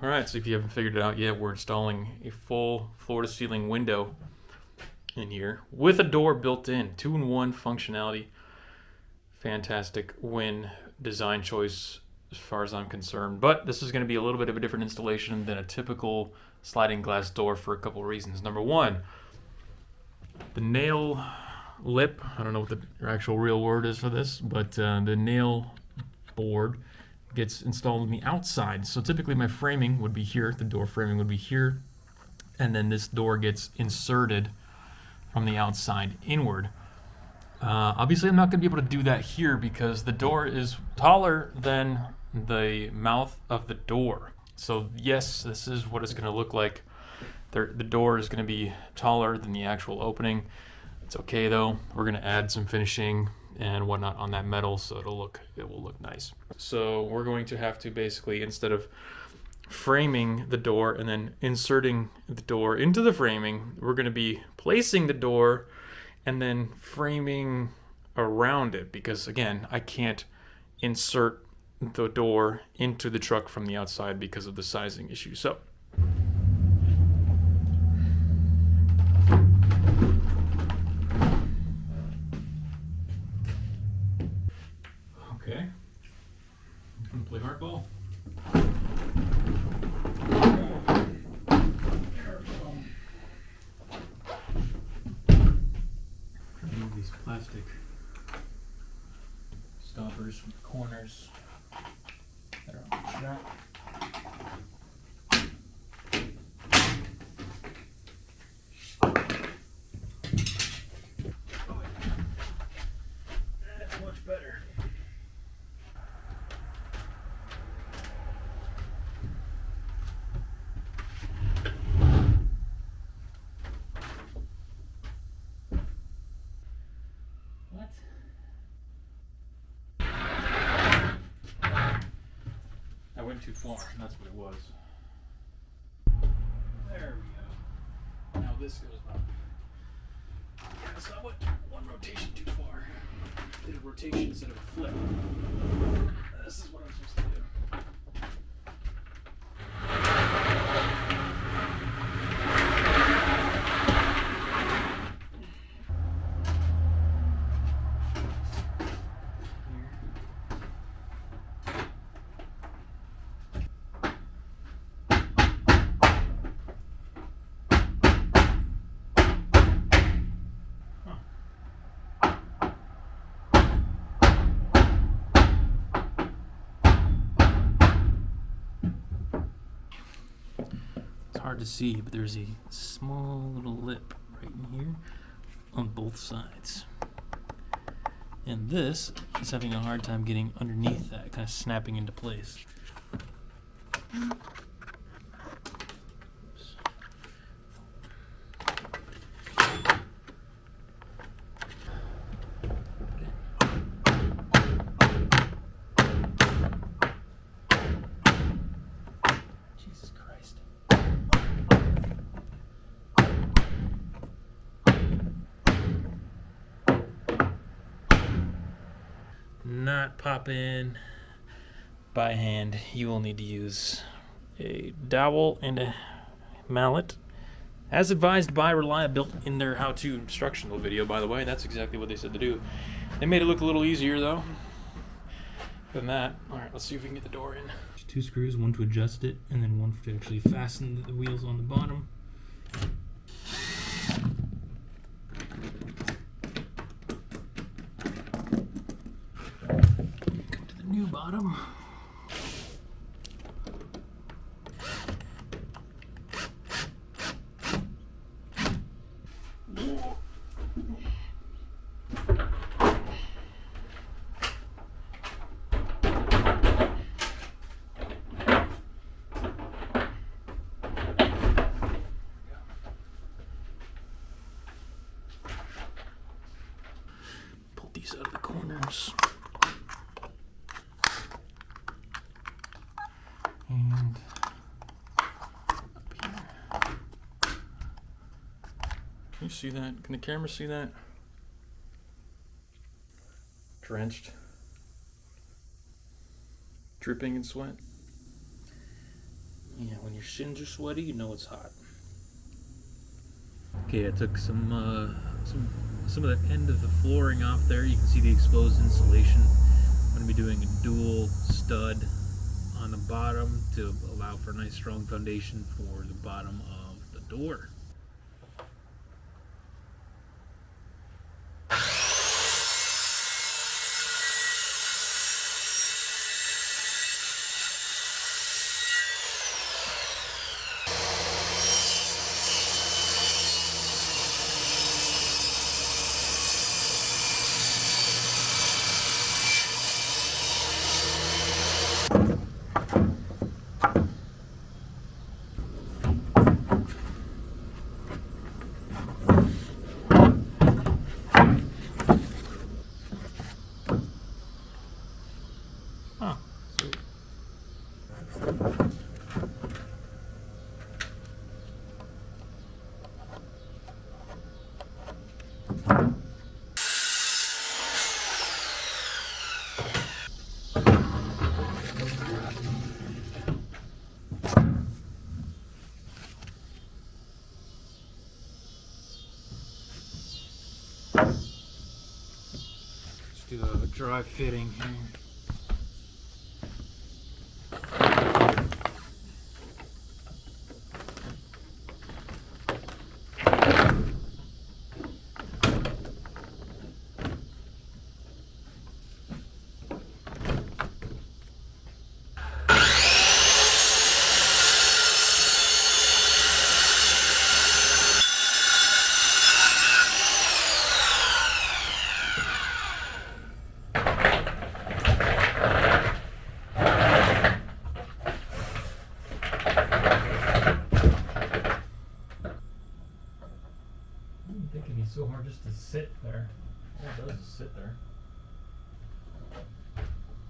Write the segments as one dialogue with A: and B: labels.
A: Alright, so if you haven't figured it out yet, we're installing a full floor-to-ceiling window in here with a door built in. 2-in-1 functionality. Fantastic win design choice as far as I'm concerned. But this is going to be a little bit of a different installation than a typical sliding glass door for a couple of reasons. Number one, the nail lip, I don't know what the actual real word is for this, but the nail board gets installed on the outside. So typically my framing would be here, the door framing would be here, and then this door gets inserted from the outside inward. Obviously I'm not going to be able to do that here because the door is taller than the mouth of the door. So yes, this is what it's going to look like. The door is going to be taller than the actual opening. It's okay though. We're going to add some finishing and whatnot on that metal, so it will look nice. So we're going to have to basically, instead of framing the door and then inserting the door into the framing, we're going to be placing the door and then framing around it, because again, I can't insert the door into the truck from the outside because of the sizing issue. So okay, I'm gonna play hardball. Remove these plastic stoppers from the corners that are on the track. That's much better. What? I went too far, that's what it was. There we go. Now this goes up. Yeah, so I went one rotation too far. Did a rotation instead of a flip. This is what I'm supposed to do. Hard to see, but there's a small little lip right in here on both sides, and this is having a hard time getting underneath that, kind of snapping into place. Jesus Christ. Not pop in by hand. You will need to use a dowel and a mallet, as advised by Reliability in their how-to instructional video, by the way. That's exactly what they said to do. They made it look a little easier though than that. Alright, let's see if we can get the door in. There's 2 screws, one to adjust it and then one to actually fasten the wheels on the bottom. Come to the new bottom. Pull these out of the corners. And up here. Can you see that? Can the camera see that? Drenched. Dripping in sweat. Yeah, your shins are sweaty, you know it's hot. Okay, I took some of the end of the flooring off there. You can see the exposed insulation. I'm going to be doing a dual stud on the bottom to allow for a nice strong foundation for the bottom of the door. Let's do a dry fitting here. So hard just to sit there. All it does is sit there.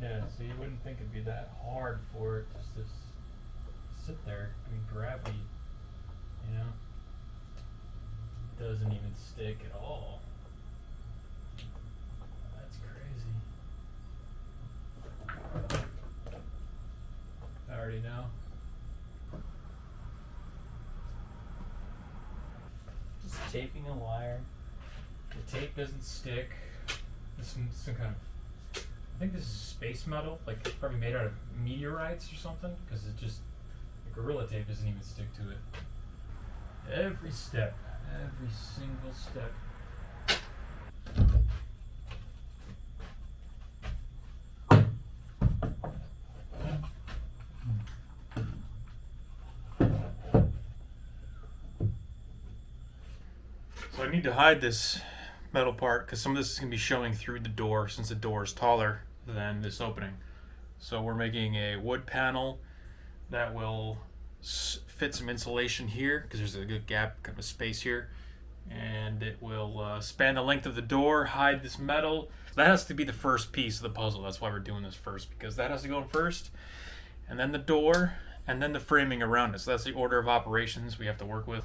A: Yeah, so you wouldn't think it'd be that hard for it just to sit there. I mean, gravity, you know, doesn't even stick at all. That's crazy. I already know. Just taping a wire. The tape doesn't stick. This is some kind of, I think this is space metal, like it's probably made out of meteorites or something, because it just, the Gorilla Tape doesn't even stick to it. Every step, every single step. So I need to hide this metal part because some of this is going to be showing through the door since the door is taller than this opening. So we're making a wood panel that will fit some insulation here because there's a good gap, kind of space here, and it will span the length of the door, hide this metal. That has to be the first piece of the puzzle. That's why we're doing this first, because that has to go in first, and then the door, and then the framing around it. So that's the order of operations we have to work with.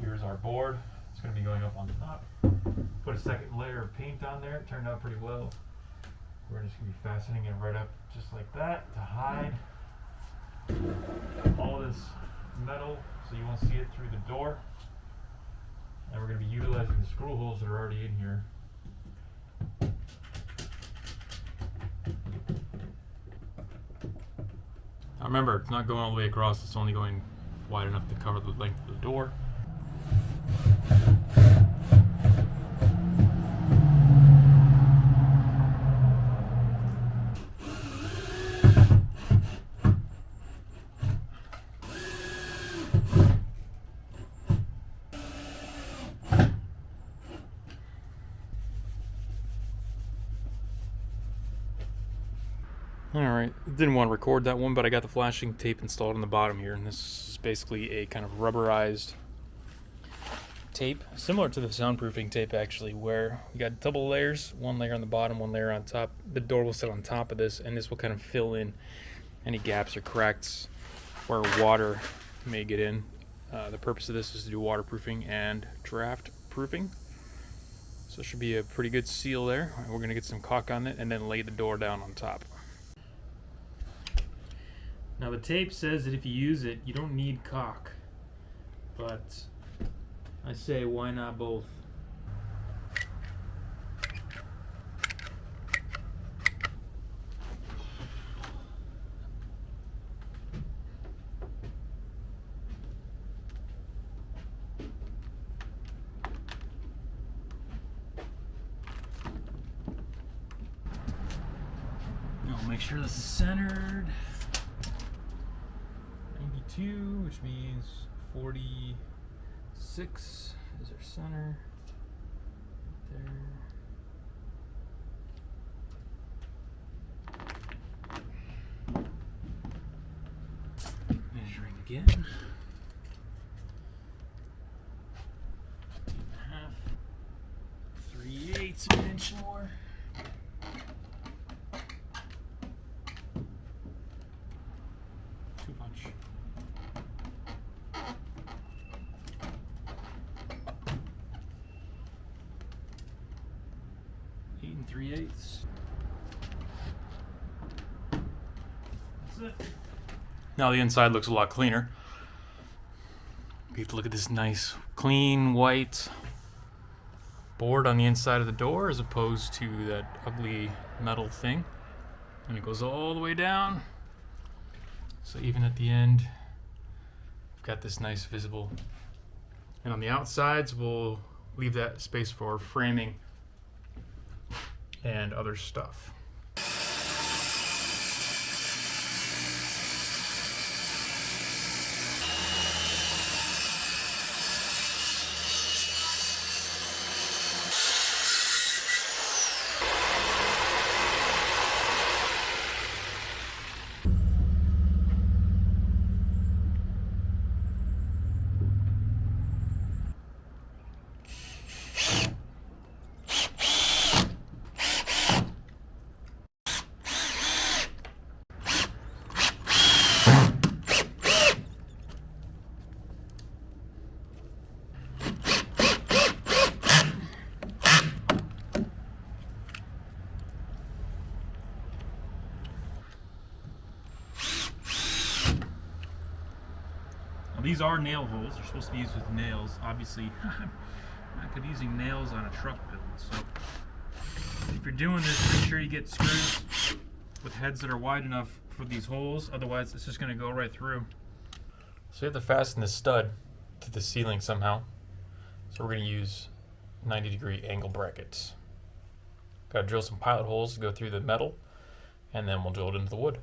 A: Here's our board. It's going to be going up on top. Put a second layer of paint on there. It turned out pretty well. We're just going to be fastening it right up just like that to hide all this metal so you won't see it through the door. And we're going to be utilizing the screw holes that are already in here. Now remember, it's not going all the way across. It's only going wide enough to cover the length of the door. Alright, didn't want to record that one, but I got the flashing tape installed on the bottom here, and this is basically a kind of rubberized tape, similar to the soundproofing tape actually, where we got double layers, one layer on the bottom, one layer on top. The door will sit on top of this, and this will kind of fill in any gaps or cracks where water may get in. The purpose of this is to do waterproofing and draft proofing. So it should be a pretty good seal there. We're going to get some caulk on it and then lay the door down on top. Now the tape says that if you use it, you don't need caulk, but I say why not both? I'll make sure this is centered. 92, which means 46 is our center. Right there. Measuring again. Half. 3/8 of an inch more. Too much. 8 3/8. That's it. Now the inside looks a lot cleaner. You have to look at this nice, clean, white board on the inside of the door as opposed to that ugly metal thing. And it goes all the way down. So even at the end, we've got this nice visible. And on the outsides, we'll leave that space for framing and other stuff. These are nail holes. They're supposed to be used with nails. Obviously, I'm not good using nails on a truck build. So if you're doing this, make sure you get screws with heads that are wide enough for these holes. Otherwise, it's just going to go right through. So you have to fasten this stud to the ceiling somehow. So we're going to use 90-degree angle brackets. Got to drill some pilot holes to go through the metal, and then we'll drill it into the wood.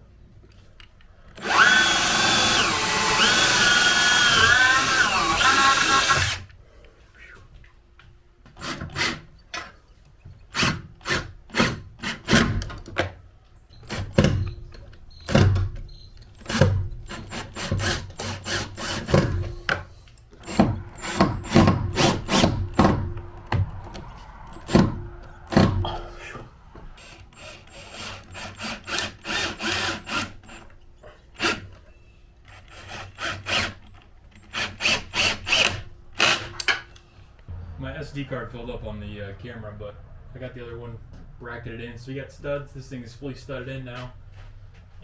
A: My SD card filled up on the camera, but I got the other one bracketed in. So you got studs. This thing is fully studded in now.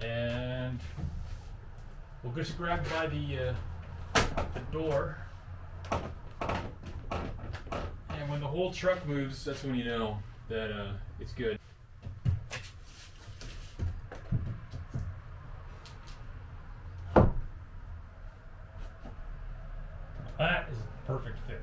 A: And we'll just grab by the door. And when the whole truck moves, that's when you know that it's good. That is a perfect fit.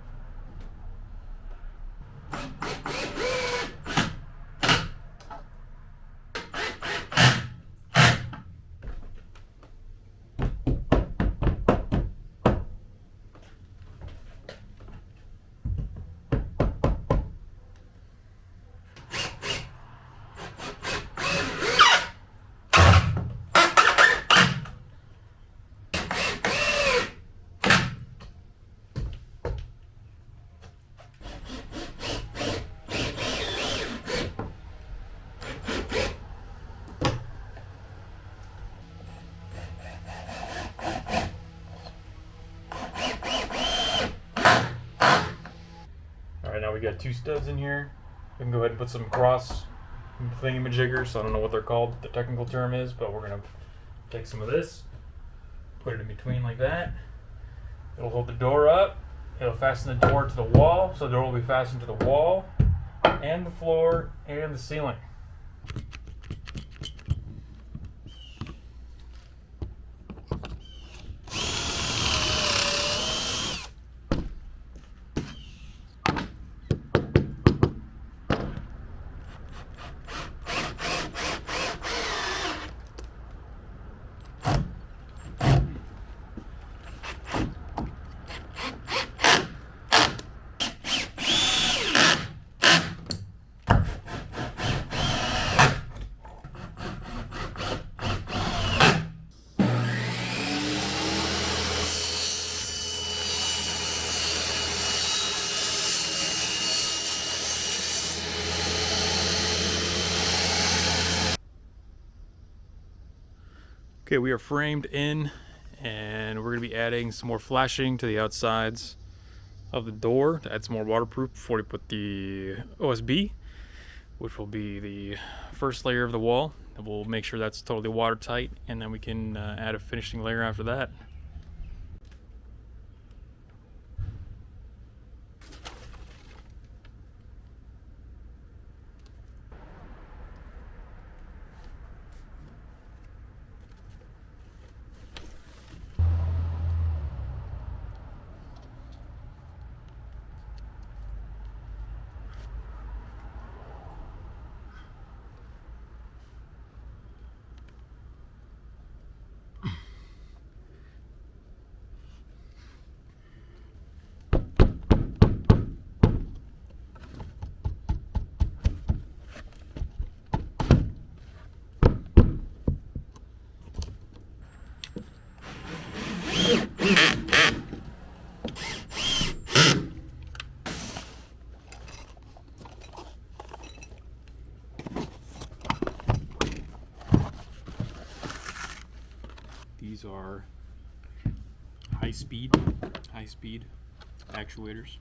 A: got 2 studs in here. We can go ahead and put some cross thingamajiggers. I don't know what they're called, the technical term is, but we're gonna take some of this, put it in between like that. It'll hold the door up. It'll fasten the door to the wall, so the door will be fastened to the wall and the floor and the ceiling. Okay, we are framed in, and we're going to be adding some more flashing to the outsides of the door to add some more waterproof before we put the OSB, which will be the first layer of the wall. And we'll make sure that's totally watertight, and then we can add a finishing layer after that. These are high-speed actuators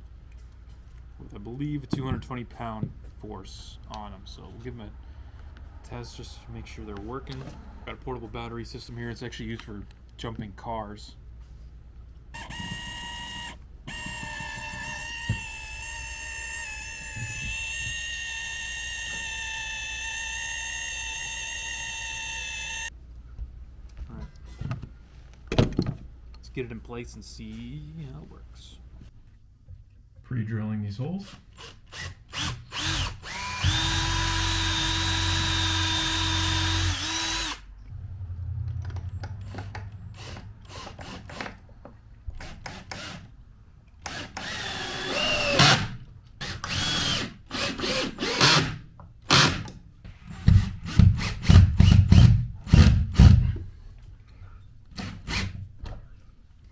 A: with, I believe, a 220-pound force on them. So we'll give them a test just to make sure they're working. Got a portable battery system here. It's actually used for jumping cars. Get it in place and see how it works. Pre-drilling these holes.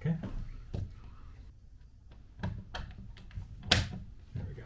A: Okay. There we go.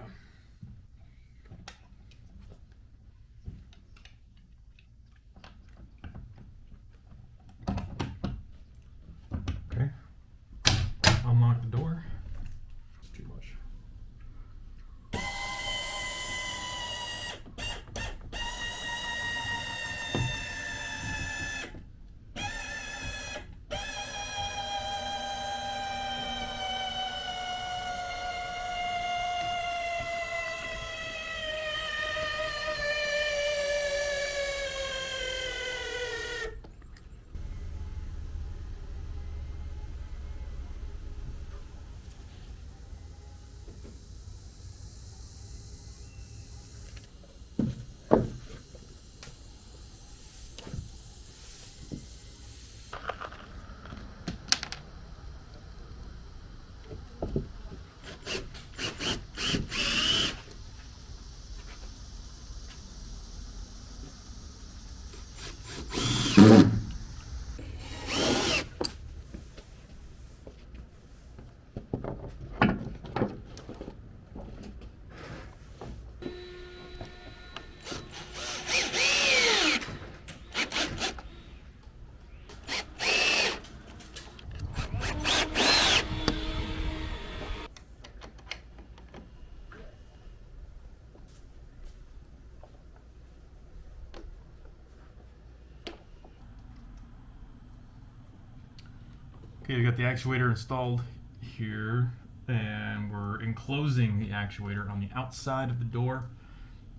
A: Okay, we got the actuator installed here, and we're enclosing the actuator on the outside of the door.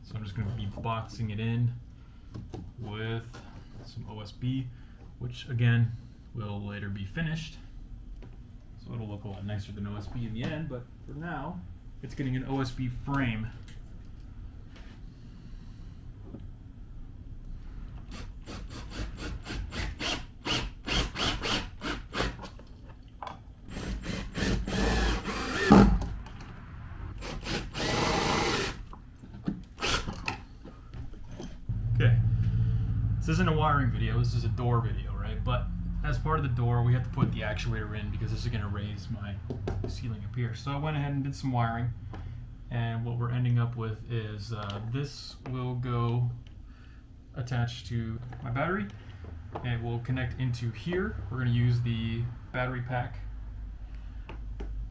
A: So I'm just going to be boxing it in with some OSB, which again will later be finished. So it'll look a lot nicer than OSB in the end, but for now, it's getting an OSB frame. Okay, this isn't a wiring video, this is a door video, right? But as part of the door, we have to put the actuator in because this is going to raise my ceiling up here. So I went ahead and did some wiring, and what we're ending up with is this will go attached to my battery, and it will connect into here. We're going to use the battery pack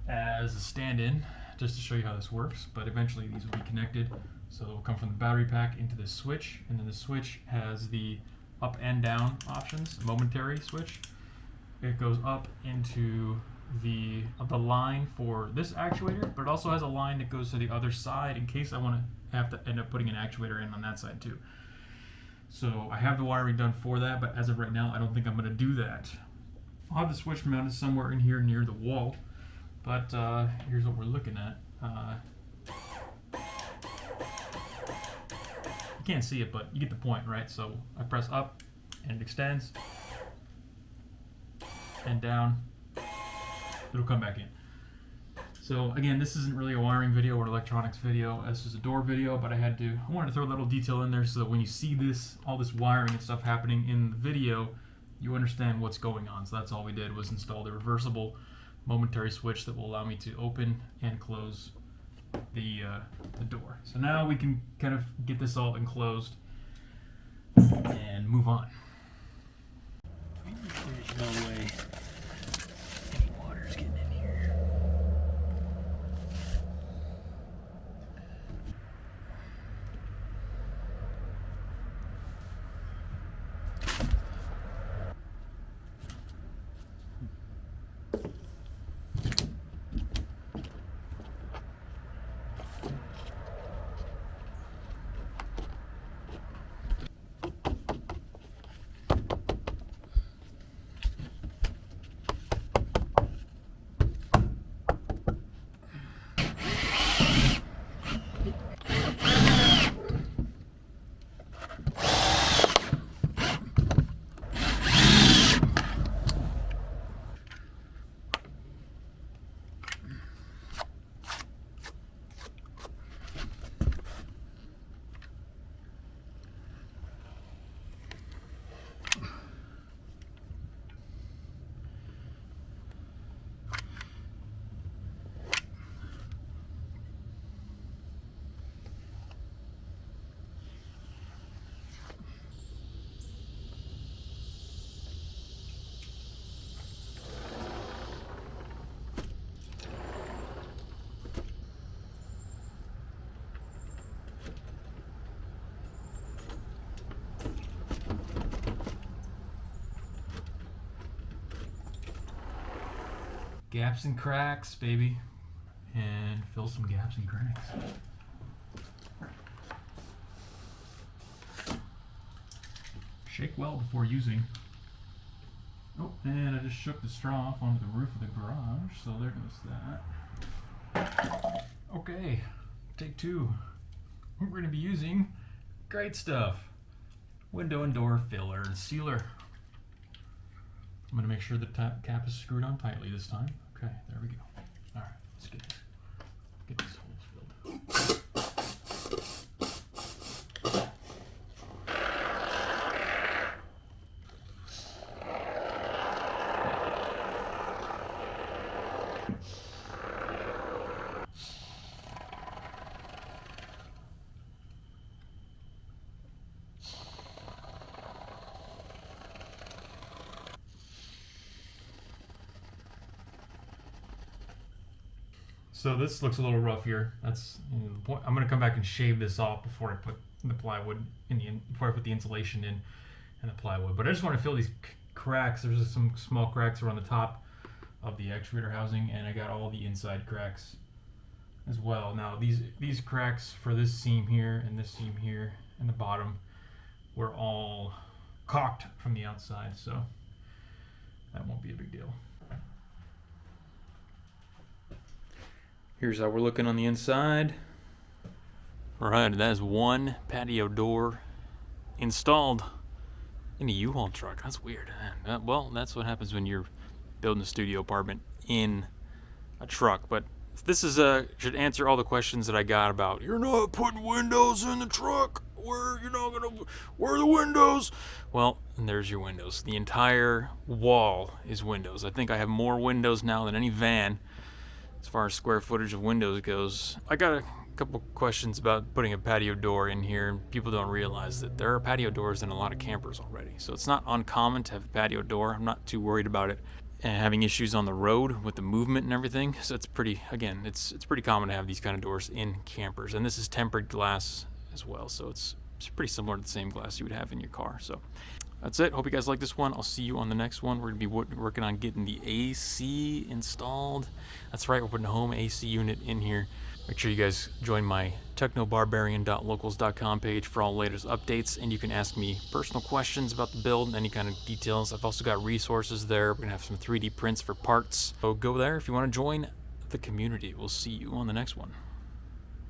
A: as a stand-in just to show you how this works, but eventually these will be connected. So it will come from the battery pack into this switch, and then the switch has the up and down options, momentary switch. It goes up into the line for this actuator, but it also has a line that goes to the other side in case I want to have to end up putting an actuator in on that side too. So I have the wiring done for that, but as of right now, I don't think I'm going to do that. I'll have the switch mounted somewhere in here near the wall, but here's what we're looking at. You can't see it, but you get the point, right? So I press up and it extends, and down, it'll come back in. So again, this isn't really a wiring video or electronics video. This is a door video, but I wanted to throw a little detail in there so that when you see this, all this wiring and stuff happening in the video, you understand what's going on. So that's all we did, was install the reversible momentary switch that will allow me to open and close the door. So now we can kind of get this all enclosed and move on. There's no way any water's getting in here. Gaps and cracks, baby. And fill some gaps and cracks. Shake well before using. Oh, and I just shook the straw off onto the roof of the garage, so there goes that. Okay, take two. We're going to be using great stuff. Window and door filler and sealer. I'm going to make sure the cap is screwed on tightly this time. Okay, there we go. All right, let's get these holes filled. So this looks a little rough here. That's the point. I'm going to come back and shave this off before I put the plywood before I put the insulation in and the plywood. But I just want to fill these cracks. There's just some small cracks around the top of the actuator housing, and I got all the inside cracks as well. Now these cracks for this seam here and this seam here and the bottom were all caulked from the outside, so that won't be a big deal. Here's how we're looking on the inside. All right, that is one patio door installed in a U-Haul truck. That's weird. Well, that's what happens when you're building a studio apartment in a truck. But this is should answer all the questions that I got about, you're not putting windows in the truck. Where are the windows? Well, and there's your windows. The entire wall is windows. I think I have more windows now than any van as far as square footage of windows goes. I got a couple questions about putting a patio door in here, and people don't realize that there are patio doors in a lot of campers already. So it's not uncommon to have a patio door. I'm not too worried about it and having issues on the road with the movement and everything. So it's pretty common to have these kind of doors in campers. And this is tempered glass as well, so it's pretty similar to the same glass you would have in your car. So that's it. Hope you guys like this one. I'll see you on the next one. We're going to be working on getting the AC installed. That's right, we're putting a home AC unit in here. Make sure you guys join my technobarbarian.locals.com page for all the latest updates, and you can ask me personal questions about the build, any kind of details. I've also got resources there. We're going to have some 3D prints for parts. So go there if you want to join the community. We'll see you on the next one.